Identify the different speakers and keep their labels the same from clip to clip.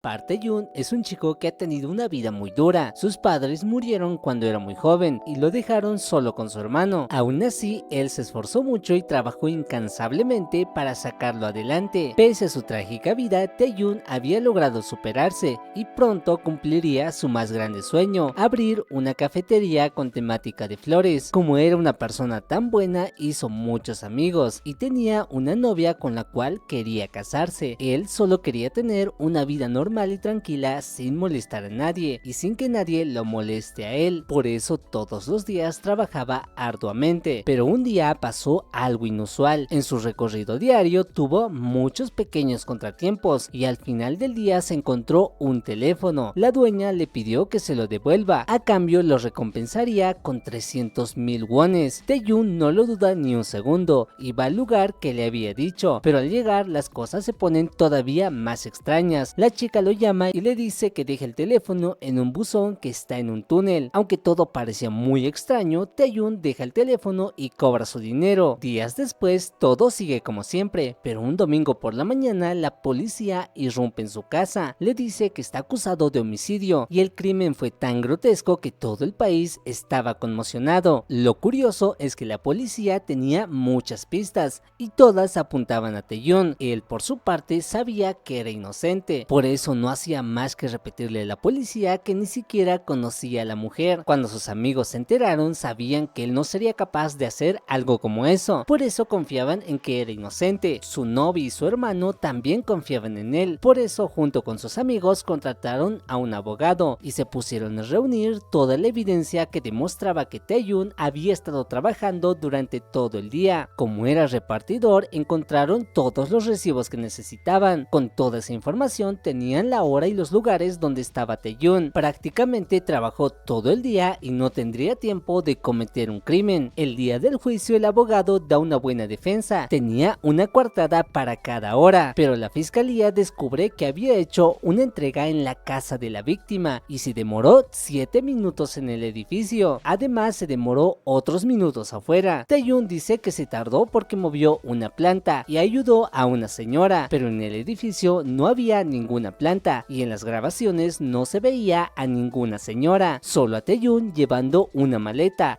Speaker 1: Park Tae-yoon es un chico que ha tenido una vida muy dura. Sus padres murieron cuando era muy joven y lo dejaron solo con su hermano. Aún así, él se esforzó mucho y trabajó incansablemente para sacarlo adelante. Pese a su trágica vida, Tae-yoon había logrado superarse y pronto cumpliría su más grande sueño: abrir una cafetería con temática de flores. Como era una persona tan buena, hizo muchos amigos y tenía una novia con la cual quería casarse. Él solo quería tener una vida normal y tranquila, sin molestar a nadie y sin que nadie lo moleste a él. Por eso todos los días trabajaba arduamente. Pero un día pasó algo inusual. En su recorrido diario tuvo muchos pequeños contratiempos y al final del día se encontró un teléfono. La dueña le pidió que se lo devuelva, a cambio lo recompensaría con 300.000 wones. Tae-yoon no lo duda ni un segundo y va al lugar que le había dicho, pero al llegar las cosas se ponen todavía más extrañas. La chica lo llama y le dice que deje el teléfono en un buzón que está en un túnel. Aunque todo parecía muy extraño, Tae-yoon deja el teléfono y cobra su dinero. Días después todo sigue como siempre, pero un domingo por la mañana la policía irrumpe en su casa. Le dice que está acusado de homicidio y el crimen fue tan grotesco que todo el país estaba conmocionado. Lo curioso es que la policía tenía muchas pistas y todas apuntaban a Tae-yoon. Él por su parte sabía que era inocente, por eso no hacía más que repetirle a la policía que ni siquiera conocía a la mujer. Cuando sus amigos se enteraron, sabían que él no sería capaz de hacer algo como eso, por eso confiaban en que era inocente. Su novia y su hermano también confiaban en él, por eso junto con sus amigos contrataron a un abogado y se pusieron a reunir toda la evidencia que demostraba que Tae-yoon había estado trabajando durante todo el día. Como era repartidor, encontraron todos los recibos que necesitaban. Con toda esa información tenían la hora y los lugares donde estaba Tae-yoon. Prácticamente trabajó todo el día y no tendría tiempo de cometer un crimen. El día del juicio el abogado da una buena defensa, tenía una coartada para cada hora, pero la fiscalía descubre que había hecho una entrega en la casa de la víctima y se demoró 7 minutos en el edificio. Además se demoró otros minutos afuera. Tae-yoon dice que se tardó porque movió una planta y ayudó a una señora, pero en el edificio no había ninguna planta y en las grabaciones no se veía a ninguna señora, solo a Tae-yoon llevando una maleta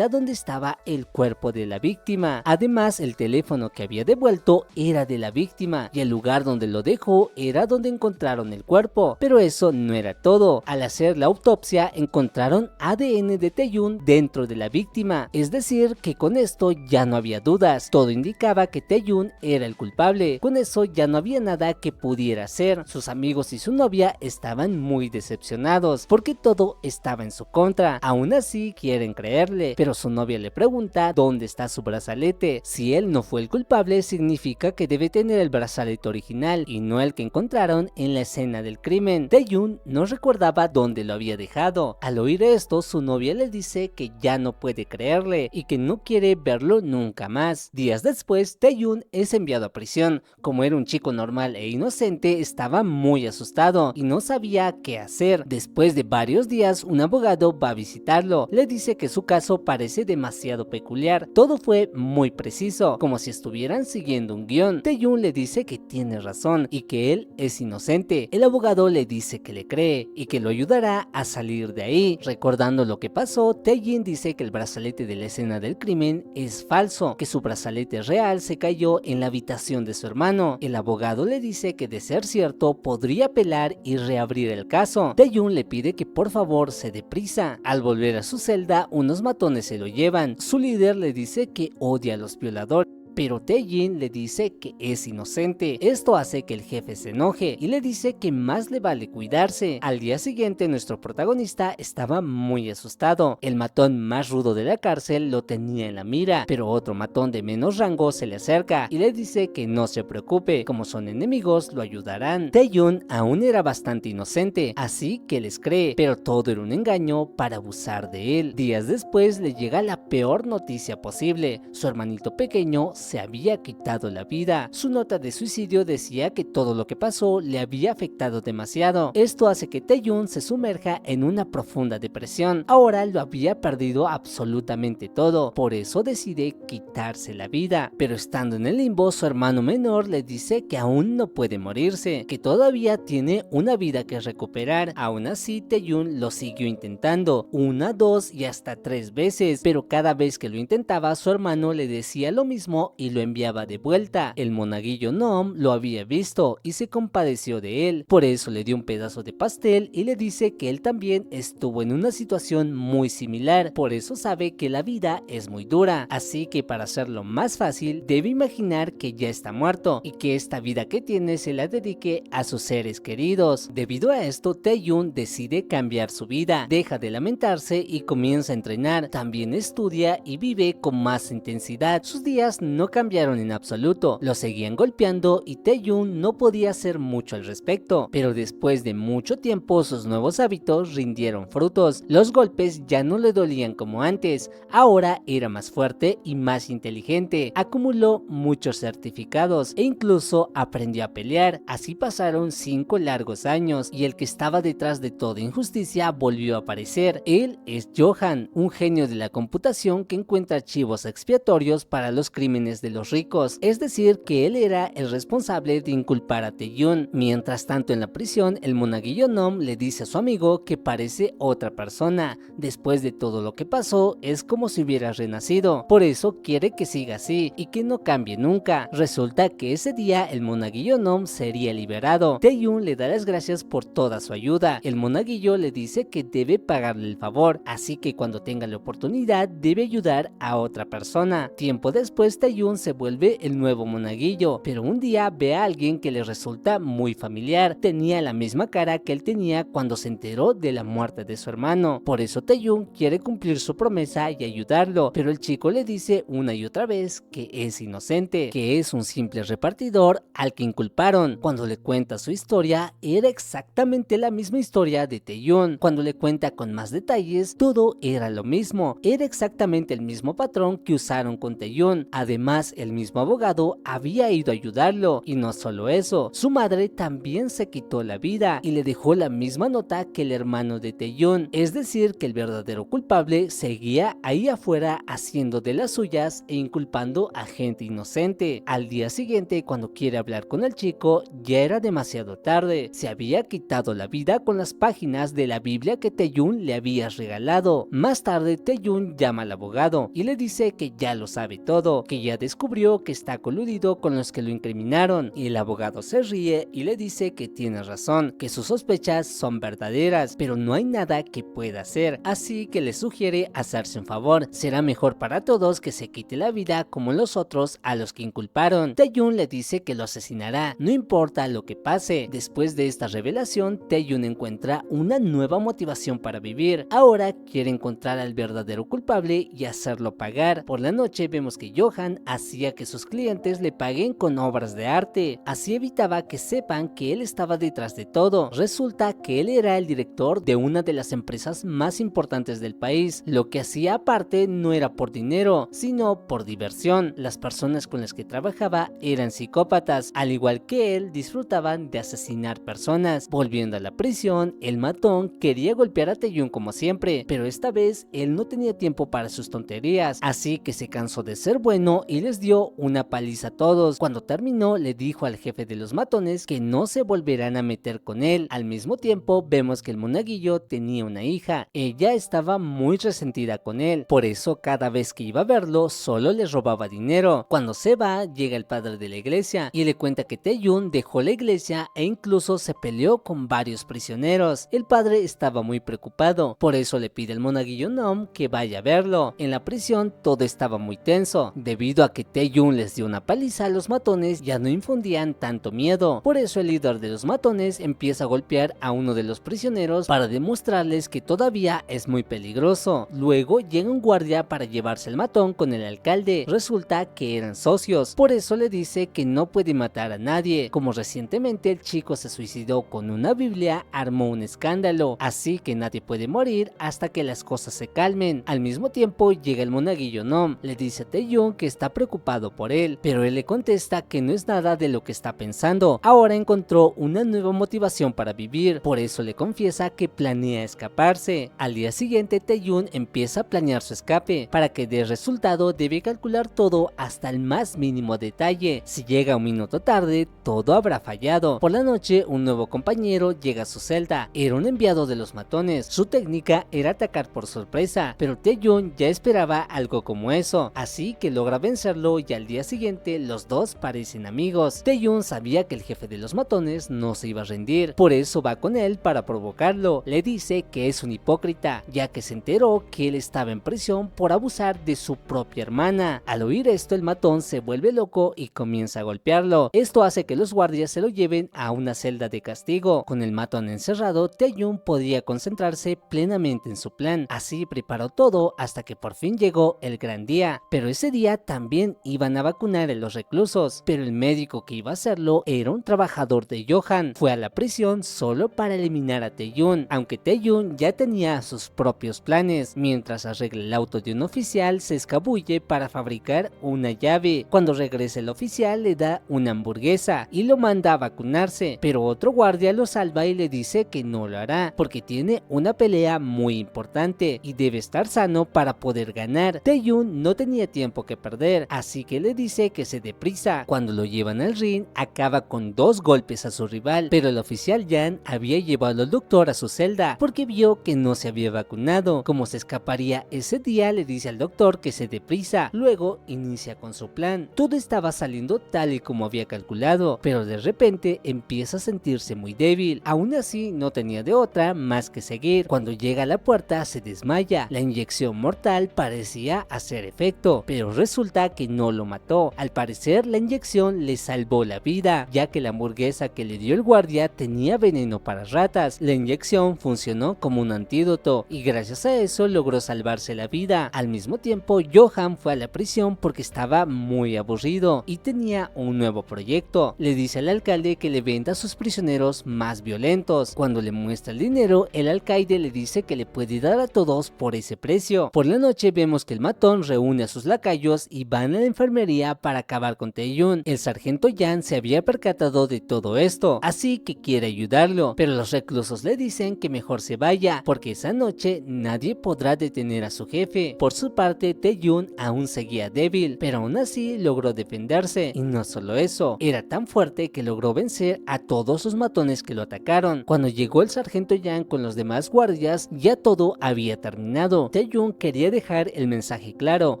Speaker 1: donde estaba el cuerpo de la víctima. Además el teléfono que había devuelto era de la víctima y el lugar donde lo dejó era donde encontraron el cuerpo. Pero eso no era todo. Al hacer la autopsia encontraron ADN de Tae-yoon dentro de la víctima, es decir que con esto ya no había dudas, todo indicaba que Tae-yoon era el culpable. Con eso ya no había nada que pudiera hacer. Sus amigos y su novia estaban muy decepcionados porque todo estaba en su contra. Aún así quieren creerle, pero su novia le pregunta dónde está su brazalete. Si él no fue el culpable, significa que debe tener el brazalete original y no el que encontraron en la escena del crimen. Tae-yoon no recordaba dónde lo había dejado. Al oír esto, su novia le dice que ya no puede creerle y que no quiere verlo nunca más. Días después, Tae-yoon es enviado a prisión. Como era un chico normal e inocente, estaba muy asustado y no sabía qué hacer. Después de varios días, un abogado va a visitarlo. Le dice que su caso parece demasiado peculiar. Todo fue muy preciso, como si estuvieran siguiendo un guión. Tae-yoon le dice que tiene razón y que él es inocente. El abogado le dice que le cree y que lo ayudará a salir de ahí. Recordando lo que pasó, Tae-yoon dice que el brazalete de la escena del crimen es falso, que su brazalete real se cayó en la habitación de su hermano. El abogado le dice que de ser cierto podría apelar y reabrir el caso. Tae-yoon le pide que por favor se dé prisa. Al volver a su celda, unos matones se lo llevan. Su líder le dice que odia a los violadores, pero Tae-yoon le dice que es inocente. Esto hace que el jefe se enoje y le dice que más le vale cuidarse. Al día siguiente nuestro protagonista estaba muy asustado. El matón más rudo de la cárcel lo tenía en la mira, pero otro matón de menos rango se le acerca y le dice que no se preocupe, como son enemigos lo ayudarán. Tae-yoon aún era bastante inocente, así que les cree, pero todo era un engaño para abusar de él. Días después le llega la peor noticia posible: su hermanito pequeño se había quitado la vida. Su nota de suicidio decía que todo lo que pasó le había afectado demasiado. Esto hace que Taeyun se sumerja en una profunda depresión. Ahora lo había perdido absolutamente todo, por eso decide quitarse la vida. Pero estando en el limbo, su hermano menor le dice que aún no puede morirse, que todavía tiene una vida que recuperar. Aún así, Taeyun lo siguió intentando, una, dos y hasta 3 veces, pero cada vez que lo intentaba, su hermano le decía lo mismo y lo enviaba de vuelta. El monaguillo Noam lo había visto y se compadeció de él, por eso le dio un pedazo de pastel y le dice que él también estuvo en una situación muy similar, por eso sabe que la vida es muy dura, así que para hacerlo más fácil, debe imaginar que ya está muerto y que esta vida que tiene se la dedique a sus seres queridos. Debido a esto, Taeyun decide cambiar su vida, deja de lamentarse y comienza a entrenar. También estudia y vive con más intensidad. Sus días no cambiaron en absoluto, lo seguían golpeando y Taeyun no podía hacer mucho al respecto, pero después de mucho tiempo sus nuevos hábitos rindieron frutos. Los golpes ya no le dolían como antes, ahora era más fuerte y más inteligente, acumuló muchos certificados e incluso aprendió a pelear. Así pasaron 5 largos años y el que estaba detrás de toda injusticia volvió a aparecer. Él es Johan, un genio de la computación que encuentra archivos expiatorios para los crímenes de los ricos, es decir que él era el responsable de inculpar a Taeyun. Mientras tanto en la prisión, el monaguillo Noam le dice a su amigo que parece otra persona. Después de todo lo que pasó, es como si hubiera renacido, por eso quiere que siga así y que no cambie nunca. Resulta que ese día el monaguillo Noam sería liberado. Taeyun le da las gracias por toda su ayuda. El monaguillo le dice que debe pagarle el favor, así que cuando tenga la oportunidad debe ayudar a otra persona. Tiempo después Taeyun se vuelve el nuevo monaguillo, pero un día ve a alguien que le resulta muy familiar. Tenía la misma cara que él tenía cuando se enteró de la muerte de su hermano. Por eso Taeyun quiere cumplir su promesa y ayudarlo, pero el chico le dice una y otra vez que es inocente, que es un simple repartidor al que inculparon. Cuando le cuenta su historia, era exactamente la misma historia de Taeyun. Cuando le cuenta con más detalles, todo era lo mismo, era exactamente el mismo patrón que usaron con Taeyun. Además, el mismo abogado había ido a ayudarlo, y no solo eso, su madre también se quitó la vida y le dejó la misma nota que el hermano de Taeyun, es decir que el verdadero culpable seguía ahí afuera haciendo de las suyas e inculpando a gente inocente. Al día siguiente, cuando quiere hablar con el chico, ya era demasiado tarde, se había quitado la vida con las páginas de la Biblia que Taeyun le había regalado. Más tarde Taeyun llama al abogado y le dice que ya lo sabe todo, que ya descubrió que está coludido con los que lo incriminaron, y el abogado se ríe y le dice que tiene razón, que sus sospechas son verdaderas, pero no hay nada que pueda hacer, así que le sugiere hacerse un favor. Será mejor para todos que se quite la vida como los otros a los que inculparon. Taeyun le dice que lo asesinará, no importa lo que pase. Después de esta revelación, Taeyun encuentra una nueva motivación para vivir. Ahora quiere encontrar al verdadero culpable y hacerlo pagar. Por la noche vemos que Johan hacía que sus clientes le paguen con obras de arte, así evitaba que sepan que él estaba detrás de todo. Resulta que él era el director de una de las empresas más importantes del país. Lo que hacía aparte no era por dinero, sino por diversión. Las personas con las que trabajaba eran psicópatas, al igual que él disfrutaban de asesinar personas. Volviendo a la prisión, el matón quería golpear a Taeyun como siempre, pero esta vez él no tenía tiempo para sus tonterías, así que se cansó de ser bueno y les dio una paliza a todos. Cuando terminó, le dijo al jefe de los matones que no se volverán a meter con él. Al mismo tiempo, vemos que el monaguillo tenía una hija. Ella estaba muy resentida con él, por eso cada vez que iba a verlo, solo le robaba dinero. Cuando se va, llega el padre de la iglesia y le cuenta que Taeyun dejó la iglesia e incluso se peleó con varios prisioneros. El padre estaba muy preocupado, por eso le pide al monaguillo Noam que vaya a verlo. En la prisión todo estaba muy tenso, debido a que Taeyun les dio una paliza a los matones, ya no infundían tanto miedo. Por eso el líder de los matones empieza a golpear a uno de los prisioneros para demostrarles que todavía es muy peligroso. Luego llega un guardia para llevarse el matón con el alcalde. Resulta que eran socios, por eso le dice que no puede matar a nadie. Como recientemente el chico se suicidó con una Biblia, armó un escándalo, así que nadie puede morir hasta que las cosas se calmen. Al mismo tiempo llega el monaguillo Noam, le dice a Taeyun que está preocupado por él, pero él le contesta que no es nada de lo que está pensando. Ahora encontró una nueva motivación para vivir, por eso le confiesa que planea escaparse. Al día siguiente, Taeyun empieza a planear su escape. Para que dé resultado, debe calcular todo hasta el más mínimo detalle. Si llega un minuto tarde, todo habrá fallado. Por la noche, un nuevo compañero llega a su celda. Era un enviado de los matones. Su técnica era atacar por sorpresa, pero Taeyun ya esperaba algo como eso, así que logra vencerlo y al día siguiente los dos parecen amigos. Taeyun sabía que el jefe de los matones no se iba a rendir, por eso va con él para provocarlo. Le dice que es un hipócrita, ya que se enteró que él estaba en prisión por abusar de su propia hermana. Al oír esto, el matón se vuelve loco y comienza a golpearlo. Esto hace que los guardias se lo lleven a una celda de castigo. Con el matón encerrado, Taeyun podía concentrarse plenamente en su plan. Así preparó todo hasta que por fin llegó el gran día. Pero ese día también iban a vacunar a los reclusos, pero el médico que iba a hacerlo era un trabajador de Johan. Fue a la prisión solo para eliminar a Taeyun, aunque Taeyun ya tenía sus propios planes. Mientras arregla el auto de un oficial, se escabulle para fabricar una llave. Cuando regresa el oficial, le da una hamburguesa y lo manda a vacunarse, pero otro guardia lo salva y le dice que no lo hará porque tiene una pelea muy importante y debe estar sano para poder ganar. Taeyun no tenía tiempo que perder, así que le dice que se dé prisa. Cuando lo llevan al ring, acaba con 2 golpes a su rival, pero el oficial Yan había llevado al doctor a su celda porque vio que no se había vacunado. Como se escaparía ese día, le dice al doctor que se dé prisa. Luego inicia con su plan. Todo estaba saliendo tal y como había calculado, pero de repente empieza a sentirse muy débil. Aún así, no tenía de otra más que seguir. Cuando llega a la puerta, se desmaya. La inyección mortal parecía hacer efecto, pero resulta que no lo mató. Al parecer, la inyección le salvó la vida, ya que la hamburguesa que le dio el guardia tenía veneno para ratas. La inyección funcionó como un antídoto y gracias a eso logró salvarse la vida. Al mismo tiempo, Johan fue a la prisión porque estaba muy aburrido y tenía un nuevo proyecto. Le dice al alcalde que le venda a sus prisioneros más violentos. Cuando le muestra el dinero, el alcaide le dice que le puede dar a todos por ese precio. Por la noche vemos que el matón reúne a sus lacayos y van a la enfermería para acabar con Taeyun. El sargento Yan se había percatado de todo esto, así que quiere ayudarlo, pero los reclusos le dicen que mejor se vaya, porque esa noche nadie podrá detener a su jefe. Por su parte, Taeyun aún seguía débil, pero aún así logró defenderse, y no solo eso, era tan fuerte que logró vencer a todos los matones que lo atacaron. Cuando llegó el sargento Yan con los demás guardias, ya todo había terminado. Taeyun quería dejar el mensaje claro,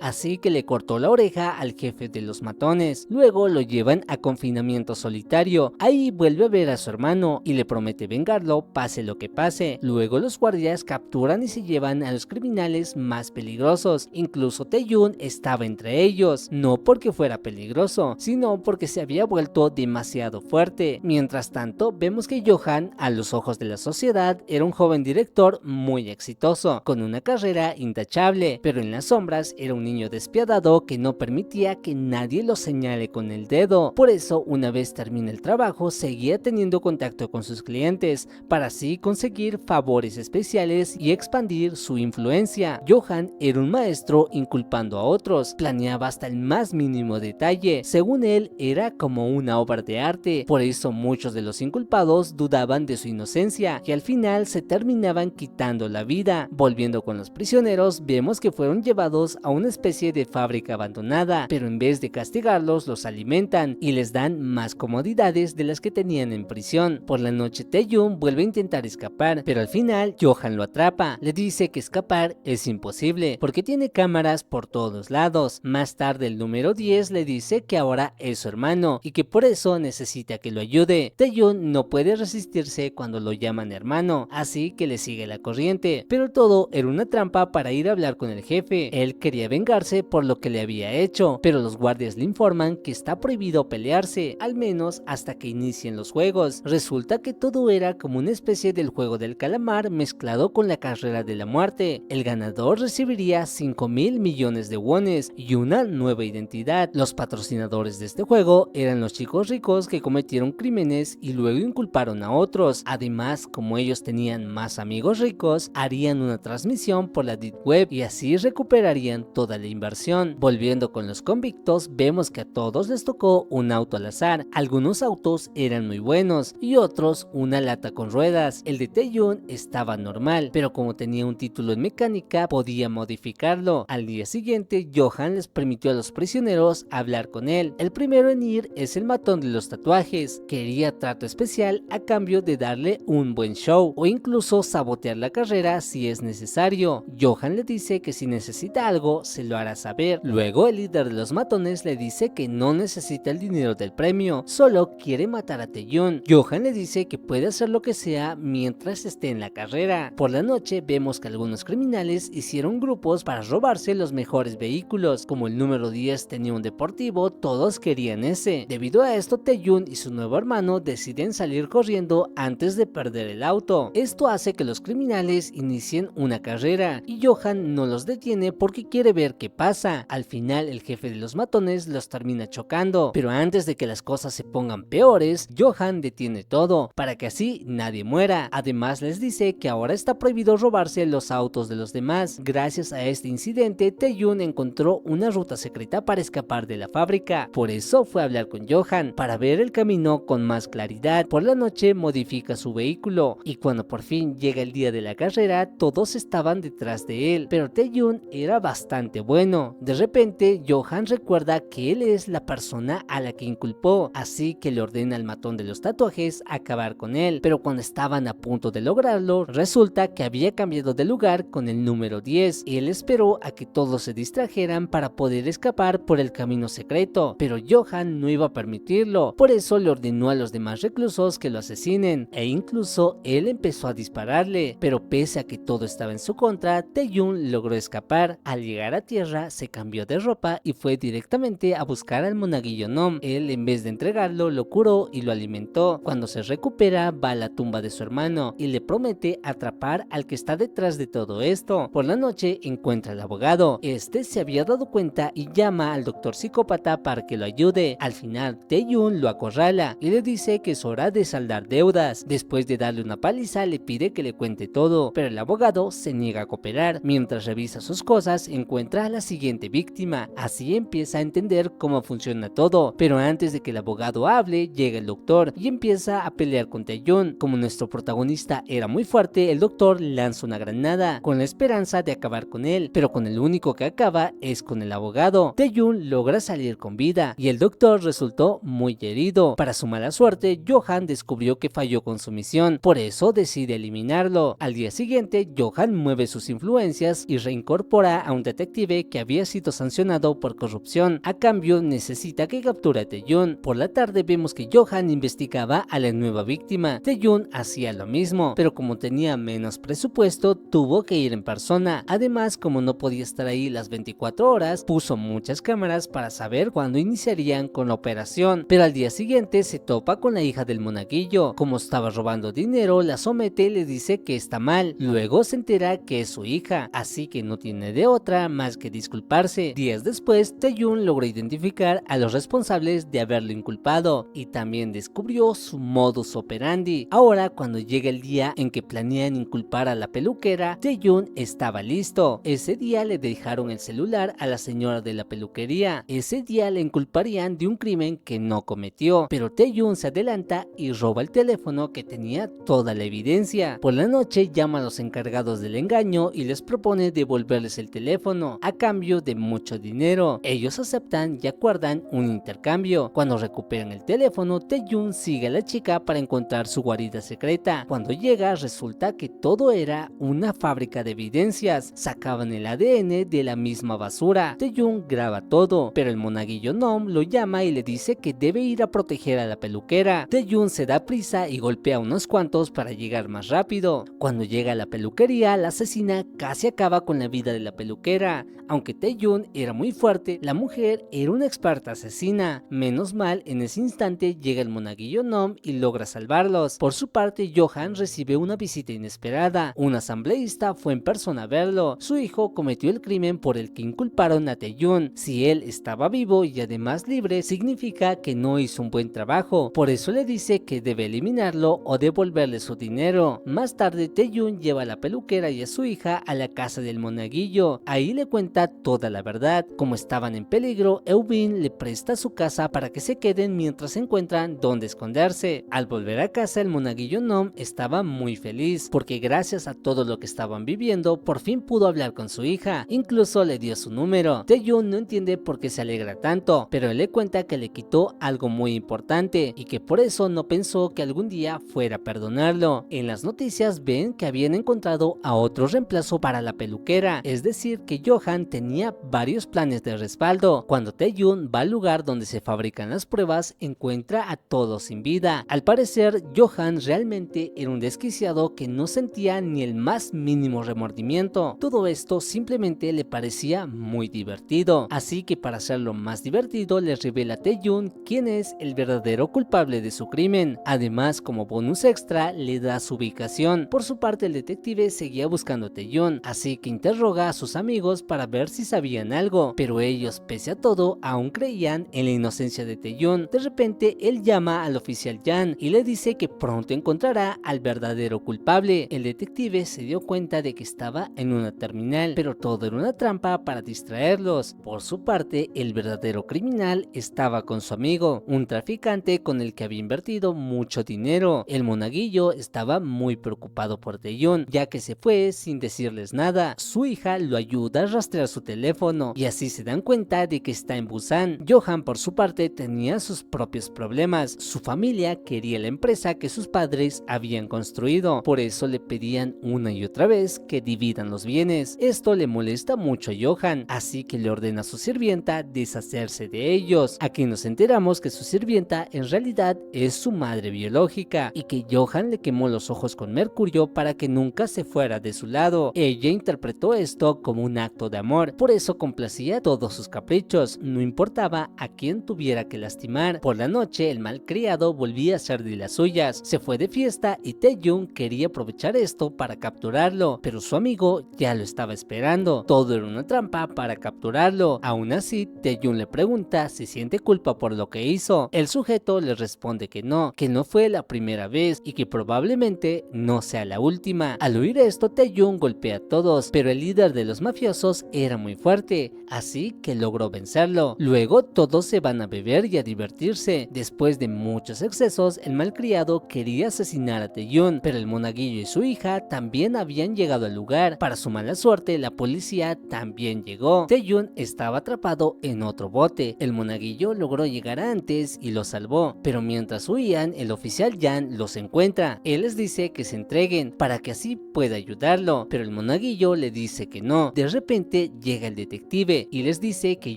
Speaker 1: así que le cortó la oreja al jefe de los matones. Luego lo llevan a confinamiento solitario. Ahí vuelve a ver a su hermano y le promete vengarlo pase lo que pase. Luego los guardias capturan y se llevan a los criminales más peligrosos. Incluso Taeyun estaba entre ellos, no porque fuera peligroso, sino porque se había vuelto demasiado fuerte. Mientras tanto, vemos que Johan, a los ojos de la sociedad, era un joven director muy exitoso, con una carrera intachable, pero en las sombras era un niño despiadado que no permitía que nadie lo señale con el dedo. Por eso, una vez termina el trabajo, seguía teniendo contacto con sus clientes, para así conseguir favores especiales y expandir su influencia. Johan era un maestro inculpando a otros, planeaba hasta el más mínimo detalle. Según él, era como una obra de arte, por eso muchos de los inculpados dudaban de su inocencia y al final se terminaban quitando la vida. Volviendo con los prisioneros, vemos que fueron llevados a una especie de fábrica abandonada, pero en vez de castigarlos, los alimentan y les dan más comodidades de las que tenían en prisión. Por la noche, Taeyun vuelve a intentar escapar, pero al final Johan lo atrapa. Le dice que escapar es imposible porque tiene cámaras por todos lados. Más tarde, el número 10 le dice que ahora es su hermano y que por eso necesita que lo ayude. Taeyun no puede resistirse cuando lo llaman hermano, así que le sigue la corriente, pero todo era una trampa para ir a hablar con el jefe. Él quería vengarse por lo que le había hecho, pero los guardias le informan que está prohibido pelearse, al menos hasta que inicien los juegos. Resulta que todo era como una especie del juego del calamar mezclado con la carrera de la muerte. El ganador recibiría 5.000 millones de wones y una nueva identidad. Los patrocinadores de este juego eran los chicos ricos que cometieron crímenes y luego inculparon a otros. Además, como ellos tenían más amigos ricos, harían una transmisión por la Deep Web y así recuperarían toda la inversión. Volvieron Siguiendo con los convictos, vemos que a todos les tocó un auto al azar. Algunos autos eran muy buenos y otros una lata con ruedas. El de Tae-yoon estaba normal, pero como tenía un título en mecánica podía modificarlo. Al día siguiente, Johan les permitió a los prisioneros hablar con él. El primero en ir es el matón de los tatuajes. Quería trato especial a cambio de darle un buen show o incluso sabotear la carrera si es necesario. Johan le dice que si necesita algo se lo hará saber. Luego el líder de los matones le dice que no necesita el dinero del premio, solo quiere matar a Tae-yoon. Johan le dice que puede hacer lo que sea mientras esté en la carrera. Por la noche vemos que algunos criminales hicieron grupos para robarse los mejores vehículos. Como el número 10 tenía un deportivo, todos querían ese. Debido a esto, Tae-yoon y su nuevo hermano deciden salir corriendo antes de perder el auto. Esto hace que los criminales inicien una carrera y Johan no los detiene porque quiere ver qué pasa. Al final el jefe de los matones los termina chocando, pero antes de que las cosas se pongan peores, Johan detiene todo para que así nadie muera. Además les dice que ahora está prohibido robarse los autos de los demás. Gracias a este incidente, Tae-yoon encontró una ruta secreta para escapar de la fábrica. Por eso fue a hablar con Johan para ver el camino con más claridad. Por la noche modifica su vehículo y cuando por fin llega el día de la carrera, todos estaban detrás de él, pero Tae-yoon era bastante bueno. De repente, Johan recuerda que él es la persona a la que inculpó, así que le ordena al matón de los tatuajes acabar con él, pero cuando estaban a punto de lograrlo, resulta que había cambiado de lugar con el número 10. Él esperó a que todos se distrajeran para poder escapar por el camino secreto, pero Johan no iba a permitirlo, por eso le ordenó a los demás reclusos que lo asesinen, e incluso él empezó a dispararle, pero pese a que todo estaba en su contra, Tae-yoon logró escapar. Al llegar a tierra, se cambió de ropa y fue directamente a buscar al monaguillo Nom. Él, en vez de entregarlo, lo curó y lo alimentó. Cuando se recupera, va a la tumba de su hermano y le promete atrapar al que está detrás de todo esto. Por la noche encuentra al abogado. Este se había dado cuenta y llama al doctor psicópata para que lo ayude. Al final, Tae-yoon lo acorrala y le dice que es hora de saldar deudas. Después de darle una paliza, le pide que le cuente todo, pero el abogado se niega a cooperar. Mientras revisa sus cosas, encuentra a la siguiente víctima. Así empieza a entender cómo funciona todo, pero antes de que el abogado hable, llega el doctor y empieza a pelear con Tae-yoon. Como nuestro protagonista era muy fuerte, el doctor lanza una granada con la esperanza de acabar con él, pero con el único que acaba es con el abogado. Tae-yoon logra salir con vida y el doctor resultó muy herido. Para su mala suerte, Johan descubrió que falló con su misión, por eso decide eliminarlo. Al día siguiente, Johan mueve sus influencias y reincorpora a un detective que había sido sancionado por corrupción. A cambio, necesita que capture a Tae-yoon. Por la tarde vemos que Johan investigaba a la nueva víctima. Tae-yoon hacía lo mismo, pero como tenía menos presupuesto, tuvo que ir en persona. Además, como no podía estar ahí las 24 horas, puso muchas cámaras para saber cuándo iniciarían con la operación. Pero al día siguiente se topa con la hija del monaguillo. Como estaba robando dinero, la somete y le dice que está mal. Luego se entera que es su hija, así que no tiene de otra más que disculparse. Días después, Tae-yoon logró identificar a los responsables de haberlo inculpado y también descubrió su modus operandi. Ahora, cuando llega el día en que planean inculpar a la peluquera, Tae-yoon estaba listo. Ese día le dejaron el celular a la señora de la peluquería. Ese día le inculparían de un crimen que no cometió, pero Tae-yoon se adelanta y roba el teléfono que tenía toda la evidencia. Por la noche llama a los encargados del engaño y les propone devolverles el teléfono a cambio de mucho dinero. Ellos aceptan y acuerdan un intercambio. Cuando recuperan el teléfono, Tae-yoon sigue a la chica para encontrar su guarida secreta. Cuando llega, resulta que todo era una fábrica de evidencias. Sacaban el ADN de la misma basura. Tae-yoon graba todo, pero el monaguillo Nom lo llama y le dice que debe ir a proteger a la peluquera. Tae-yoon se da prisa y golpea a unos cuantos para llegar más rápido. Cuando llega a la peluquería, la asesina casi acaba con la vida de la peluquera. Aunque Tae-yoon era muy fuerte, la mujer era una experta asesina. Menos mal, en ese instante llega el monaguillo Nom y logra salvarlos. Por su parte, Johan recibe una visita inesperada. Un asambleísta fue en persona a verlo. Su hijo cometió el crimen por el que inculparon a Tae-yoon. Si él estaba vivo y además libre, significa que no hizo un buen trabajo. Por eso le dice que debe eliminarlo o devolverle su dinero. Más tarde, Tae-yoon lleva a la peluquera y a su hija a la casa del monaguillo. Ahí le cuenta toda la verdad. seguridad. Como estaban en peligro, Eubin le presta su casa para que se queden mientras encuentran dónde esconderse. Al volver a casa, el monaguillo Nom estaba muy feliz porque gracias a todo lo que estaban viviendo, por fin pudo hablar con su hija, incluso le dio su número. Taeyun no entiende por qué se alegra tanto, pero él le cuenta que le quitó algo muy importante y que por eso no pensó que algún día fuera a perdonarlo. En las noticias ven que habían encontrado a otro reemplazo para la peluquera, es decir que Johan tenía varios planes de respaldo. Cuando Taeyun va al lugar donde se fabrican las pruebas, encuentra a todos sin vida. Al parecer, Johan realmente era un desquiciado que no sentía ni el más mínimo remordimiento. Todo esto simplemente le parecía muy divertido, así que para hacerlo más divertido le revela a Taeyun quién es el verdadero culpable de su crimen. Además, como bonus extra, le da su ubicación. Por su parte, el detective seguía buscando a Taeyun, así que interroga a sus amigos para ver si sabían algo, pero ellos, pese a todo, aún creían en la inocencia de Taeyun. De repente, él llama al oficial Yan y le dice que pronto encontrará al verdadero culpable. El detective se dio cuenta de que estaba en una terminal, pero todo era una trampa para distraerlos. Por su parte, el verdadero criminal estaba con su amigo, un traficante con el que había invertido mucho dinero. El monaguillo estaba muy preocupado por Taeyun, ya que se fue sin decirles nada. Su hija lo ayuda a rastrear su teléfono y así se dan cuenta de que está en Busan. Johan, por su parte, tenía sus propios problemas. Su familia quería la empresa que sus padres habían construido, por eso le pedían una y otra vez que dividan los bienes. Esto le molesta mucho a Johan, así que le ordena a su sirvienta deshacerse de ellos. Aquí nos enteramos que su sirvienta en realidad es su madre biológica y que Johan le quemó los ojos con mercurio para que nunca se fuera de su lado. Ella interpretó esto como un acto de amor, por eso complacía todos sus caprichos, no importaba a quién tuviera que lastimar. Por la noche, el malcriado volvía a ser de las suyas, se fue de fiesta y Taeyun quería aprovechar esto para capturarlo, pero su amigo ya lo estaba esperando. Todo era una trampa para capturarlo. Aún así, Taeyun le pregunta si siente culpa por lo que hizo. El sujeto le responde que no fue la primera vez y que probablemente no sea la última. Al oír esto, Taeyun golpea a todos, pero el líder de los mafiosos era muy fuerte, así que logró vencerlo. Luego todos se van a beber y a divertirse. Después de muchos excesos, el malcriado quería asesinar a Taeyun, pero el monaguillo y su hija también habían llegado al lugar. Para su mala suerte, la policía también llegó. Taeyun estaba atrapado en otro bote. El monaguillo logró llegar antes y lo salvó, pero mientras huían, el oficial Yan los encuentra. Él les dice que se entreguen para que así pueda ayudarlo, pero el monaguillo le dice que no. De repente llega el detective y les dice que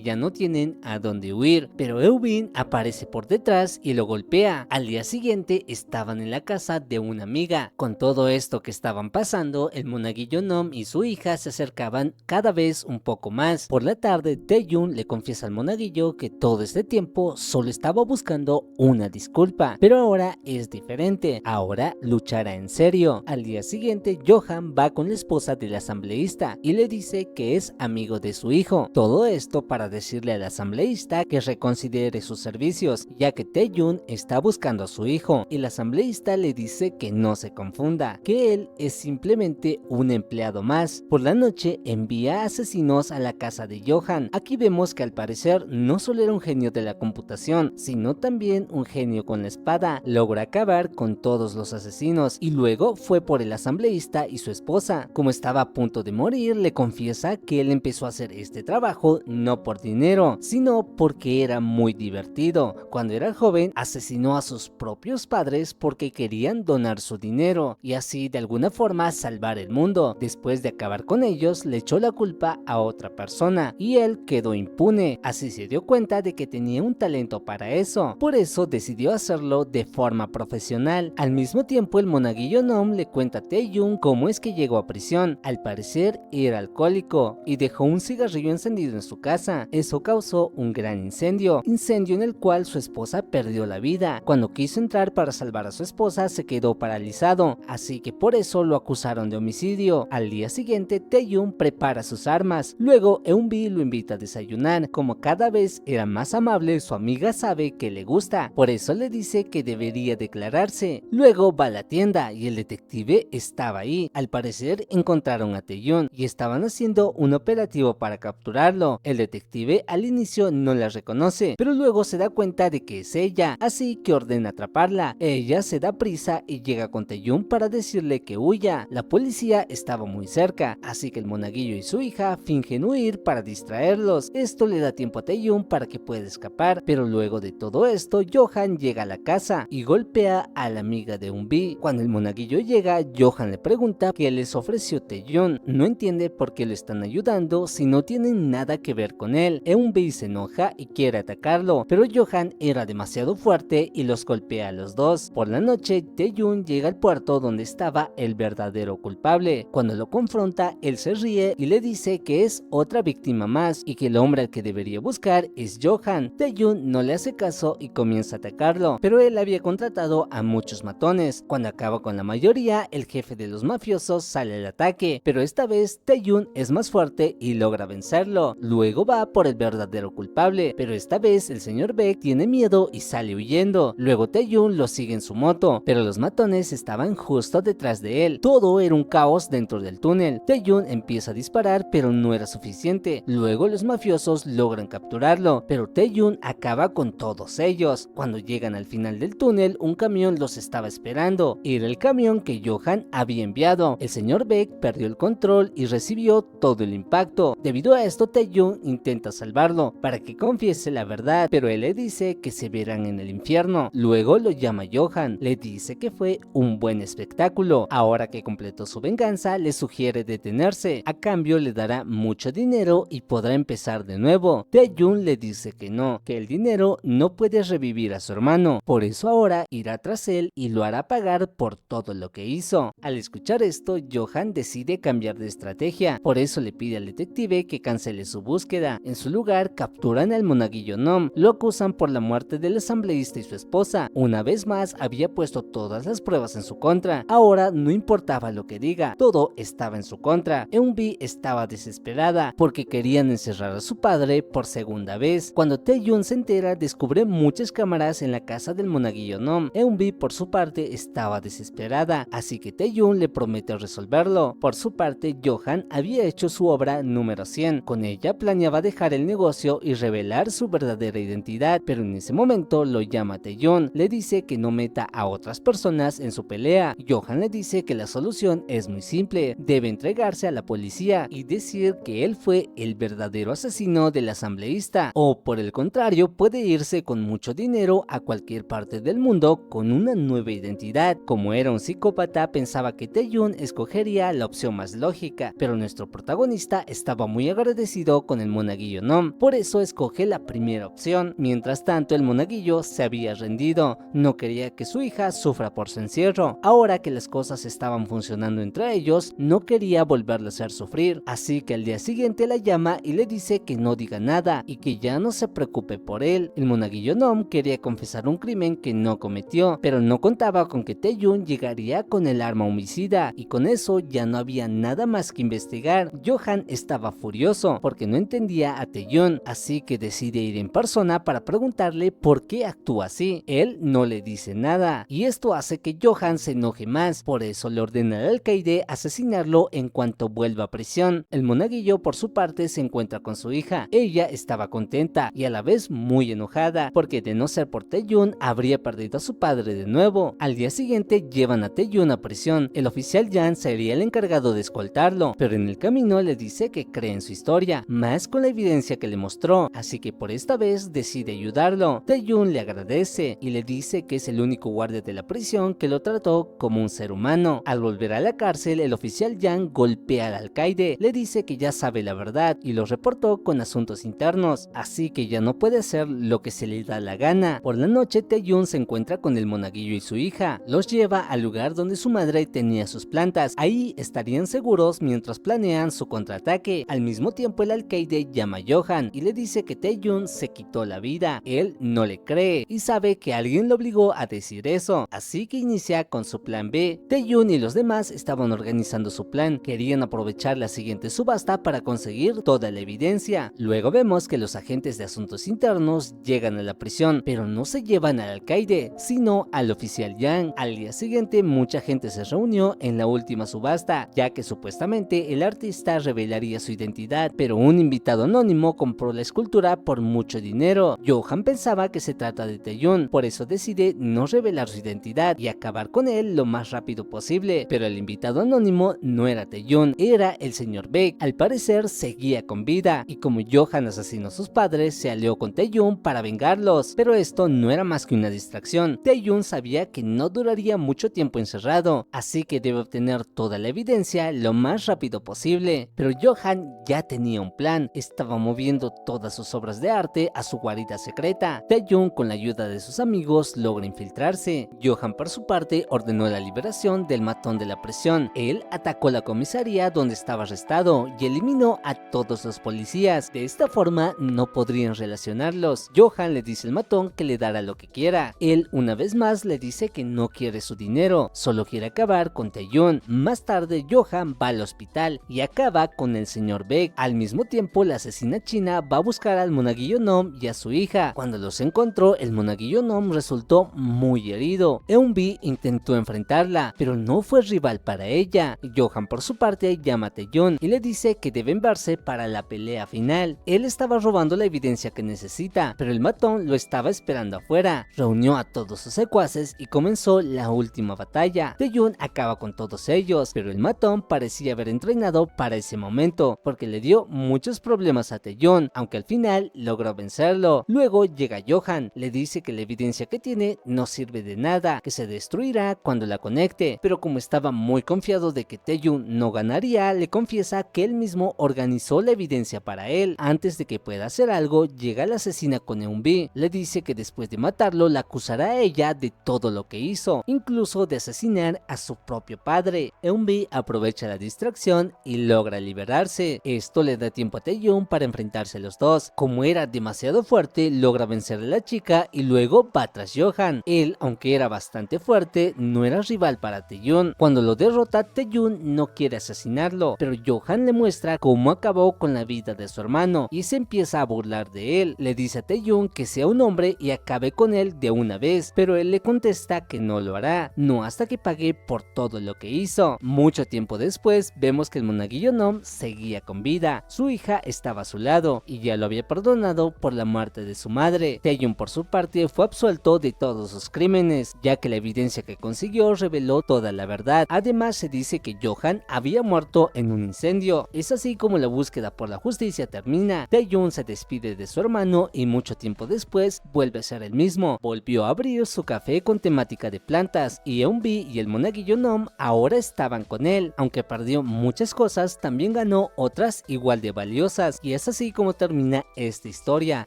Speaker 1: ya no tienen a dónde huir, pero Eubin aparece por detrás y lo golpea. Al día siguiente estaban en la casa de una amiga. Con todo esto que estaban pasando, el monaguillo Nom y su hija se acercaban cada vez un poco más. Por la tarde, Taeyun le confiesa al monaguillo que todo este tiempo solo estaba buscando una disculpa, pero ahora es diferente, ahora luchará en serio. Al día siguiente, Johan va con la esposa del asambleísta y le dice que es amigo de su hijo. Todo esto para decirle al asambleísta que reconsidere sus servicios, ya que Taeyun está buscando a su hijo. El asambleísta le dice que no se confunda, que él es simplemente un empleado más. Por la noche envía asesinos a la casa de Johan. Aquí vemos que al parecer no solo era un genio de la computación, sino también un genio con la espada. Logra acabar con todos los asesinos y luego fue por el asambleísta y su esposa. Como estaba a punto de morir, le confiesa que él empezó a hacer este trabajo no por dinero, sino porque era muy divertido. Cuando era joven, asesinó a sus propios padres porque querían donar su dinero y así de alguna forma salvar el mundo. Después de acabar con ellos, le echó la culpa a otra persona y él quedó impune. Así se dio cuenta de que tenía un talento para eso, por eso decidió hacerlo de forma profesional. Al mismo tiempo, el monaguillo Nom le cuenta a Taeyun cómo es que llegó a prisión. Al parecer era alcohólico y dejó un cigarrillo encendido en su casa. Eso causó un gran incendio en el cual su esposa perdió la vida. Cuando quiso entrar para salvar a su esposa, se quedó paralizado, así que por eso lo acusaron de homicidio. Al día siguiente, Taeyun prepara sus armas. Luego, Eunbi lo invita a desayunar. Como cada vez era más amable, su amiga sabe que le gusta, por eso le dice que debería declararse. Luego va a la tienda y el detective estaba ahí. Al parecer encontraron a Taeyun y estaban haciendo un operativo para capturarlo. capturarlo. El detective al inicio no la reconoce, pero luego se da cuenta de que es ella, así que ordena atraparla. Ella se da prisa y llega con Taeyun para decirle que huya. La policía estaba muy cerca, así que el monaguillo y su hija fingen huir para distraerlos. Esto le da tiempo a Taeyun para que pueda escapar, pero luego de todo esto, Johan llega a la casa y golpea a la amiga de Eunbi. Cuando el monaguillo llega, Johan le pregunta qué les ofreció Taeyun. No entiende por qué lo están ayudando si no tienen nada que ver con él. Eunbi se enoja y quiere atacarlo, pero Johan era demasiado fuerte y los golpea a los dos. Por la noche, Taeyun llega al puerto donde estaba el verdadero culpable. Cuando lo confronta, él se ríe y le dice que es otra víctima más y que el hombre al que debería buscar es Johan. Taeyun no le hace caso y comienza a atacarlo, pero él había contratado a muchos matones. Cuando acaba con la mayoría, el jefe de los mafiosos sale al ataque, pero esta vez Taeyun es más fuerte y logra vencerlo. Luego va por el verdadero culpable, pero esta vez el señor Beck tiene miedo y sale huyendo. Luego Taeyun lo sigue en su moto, pero los matones estaban justo detrás de él. Todo era un caos dentro del túnel. Taeyun empieza a disparar, pero no era suficiente. Luego los mafiosos logran capturarlo, pero Taeyun acaba con todos ellos. Cuando llegan al final del túnel, un camión los estaba esperando. Era el camión que Johan había enviado. El señor Beck perdió el control y recibió todo el impacto. Debido a esto, Taeyun intenta salvarlo para que confiese la verdad, pero él le dice que se verán en el infierno. Luego lo llama Johan, le dice que fue un buen espectáculo. Ahora que completó su venganza, le sugiere detenerse. A cambio le dará mucho dinero y podrá empezar de nuevo. Taeyun le dice que no, que el dinero no puede revivir a su hermano. Por eso ahora irá tras él y lo hará pagar por todo lo que hizo. Al escuchar esto, Johan decide cambiar de estrategia. Por eso le pide al detective que cancele su búsqueda. En su lugar, capturan al monaguillo Nom. Lo acusan por la muerte del asambleísta y su esposa. Una vez más, había puesto todas las pruebas en su contra. Ahora no importaba lo que diga, todo estaba en su contra. Eunbi estaba desesperada porque querían encerrar a su padre por segunda vez. Cuando Taeyun se entera, descubre muchas cámaras en la casa del monaguillo Nom. Eunbi por su parte estaba desesperada, así que Taeyun le promete resolverlo. Por su parte, Johan había hecho su obra número 100. Con ella planeaba dejar el negocio y revelar su verdadera identidad, pero en ese momento lo llama Taeyun. Le dice que no meta a otras personas en su pelea. Johan le dice que la solución es muy simple, debe entregarse a la policía y decir que él fue el verdadero asesino del asambleísta, o por el contrario puede irse con mucho dinero a cualquier parte del mundo con una nueva identidad. Como era un psicópata, pensaba que Taeyun escogería la opción más lógica, pero nuestro protagonista estaba muy agradecido con el monaguillo Nom, por eso escoge la primera opción. Mientras tanto, el monaguillo se había rendido, no quería que su hija sufra por su encierro. Ahora que las cosas estaban funcionando entre ellos, no quería volverla a hacer sufrir, así que al día siguiente la llama y le dice que no diga nada y que ya no se preocupe por él. El monaguillo Nom quería confesar un crimen que no cometió, pero no contaba con que Taeyun llegaría con el arma homicida, y con eso ya no había nada más que investigar. Johan estaba furioso porque no entendía a Taeyun, así que decide ir en persona para preguntarle por qué actúa así. Él no le dice nada, y esto hace que Johan se enoje más, por eso le ordena al alcaide asesinarlo en cuanto vuelva a prisión. El monaguillo por su parte se encuentra con su hija. Ella estaba contenta y a la vez muy enojada, porque de no ser por Taeyun habría perdido a su padre de nuevo. Al día siguiente llevan a Taeyun a prisión. El oficial Yan sería el encargado de escoltarlo, pero en el camino le dice que cree en su historia, más con la evidencia que le mostró, así que por esta vez decide ayudarlo. Taeyun le agradece y le dice que es el único guardia de la prisión que lo trató como un ser humano. Al volver a la cárcel, el oficial Yang golpea al alcaide, le dice que ya sabe la verdad y lo reportó con asuntos internos, así que ya no puede hacer lo que se le da la gana. Por la noche, Taeyun se encuentra con el monaguillo y su hija. Los lleva al lugar donde su madre tenía sus plantas. Ahí estarían seguros mientras planean su contraataque. Al mismo tiempo, el alcaide llama a Johan y le dice que Taeyun se quitó la vida. Él no le cree y sabe que alguien lo obligó a decir eso, así que inicia con su plan B. Taeyun y los demás estaban organizando su plan. Querían aprovechar la siguiente subasta para conseguir toda la evidencia. Luego vemos que los agentes de asuntos internos llegan a la prisión, pero no se llevan al alcaide, sino al oficial Yang. Al día siguiente, mucha gente se reunió en la última subasta, ya que supuestamente el artista revelaría su identidad, pero un invitado anónimo compró la escultura por mucho dinero. Johan pensaba que se trata de Taeyun, por eso decide no revelar su identidad y acabar con él lo más rápido posible, pero el invitado anónimo no era Taeyun, era el señor Baek. Al parecer seguía con vida, y como Johan asesinó a sus padres, se alió con Taeyun para vengarlos, pero esto no era más que una distracción. Taeyun sabía que no duraría mucho tiempo encerrado, así que debe obtener toda la evidencia lo más rápido posible, pero Johan ya tenía un plan. Estaba moviendo todas sus obras de arte a su guarida secreta. Taeyun, con la ayuda de sus amigos, logra infiltrarse. Johan, por su parte, ordenó la liberación del matón de la prisión. Él atacó la comisaría donde estaba arrestado y eliminó a todos los policías. De esta forma no podrían relacionarlos. Johan le dice al matón que le dará lo que quiera. Él una vez más le dice que no quiere su dinero, solo quiere acabar con Taeyun. Más tarde Johan va al hospital y acaba con el señor Baek. Al mismo tiempo, la asesina china va a buscar al monaguillo Nom y a su hija. Cuando los encontró, el monaguillo Nom resultó muy herido. Eun-bi intentó enfrentarla, pero no fue rival para ella. Johan, por su parte, llama a Taeyun y le dice que deben verse para la pelea final. Él estaba robando la evidencia que necesita, pero el matón lo estaba esperando afuera. Reunió a todos sus secuaces y comenzó la última batalla. Taeyun acaba con todos ellos, pero el matón parecía haber entrenado para ese momento, porque le dio muchos problemas a Taeyun, aunque al final logró vencerlo. Luego llega Johan, le dice que la evidencia que tiene no sirve de nada, que se destruirá cuando la conecte, pero como estaba muy confiado de que Taeyun no ganaría, le confiesa que él mismo organizó la evidencia para él. Antes de que pueda hacer algo, llega la asesina con Eun-bi, le dice que después de matarlo la acusará a ella de todo lo que hizo, incluso de asesinar a su propio padre. Eun-bi aprovecha la distracción y logra liberarse. Esto le da tiempo a Taeyun para enfrentarse a los dos. Como era demasiado fuerte, logra vencer a la chica y luego va tras Johan. Él, aunque era bastante fuerte, no era rival para Taeyun. Cuando lo derrota, Taeyun no quiere asesinarlo, pero Johan le muestra cómo acabó con la vida de su hermano y se empieza a burlar de él. Le dice a Taeyun que sea un hombre y acabe con él de una vez, pero él le contesta que no lo hará, no hasta que pague por todo lo que hizo. Mucho tiempo después, vemos que el monaguillo Nom seguía con vida. Su hija estaba a su lado y ya lo había perdonado por la muerte de su madre. Taeyun, por su parte, fue absuelto de todos sus crímenes, ya que la evidencia que consiguió reveló toda la verdad. Además, se dice que Johan había muerto en un incendio. Es así como la búsqueda por la justicia termina. Taeyun se despide de su hermano y mucho tiempo después vuelve a ser el mismo. Volvió a abrir su café con temática de plantas y Eun-bi y el monaguillo Nom ahora estaban con él. Aunque perdió muchas cosas, también ganó otras igual de valiosas, y es así como termina esta historia.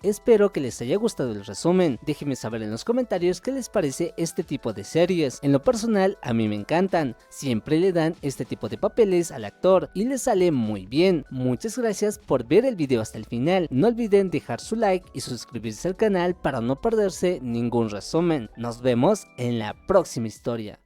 Speaker 1: Espero que les haya gustado el resumen. Déjenme saber en los comentarios qué les parece este tipo de series. En lo personal, a mí me encantan. Siempre le dan este tipo de papeles al actor y le sale muy bien. Muchas gracias por ver el video hasta el final. No olviden dejar su like y suscribirse al canal para no perderse ningún resumen. Nos vemos en la próxima historia.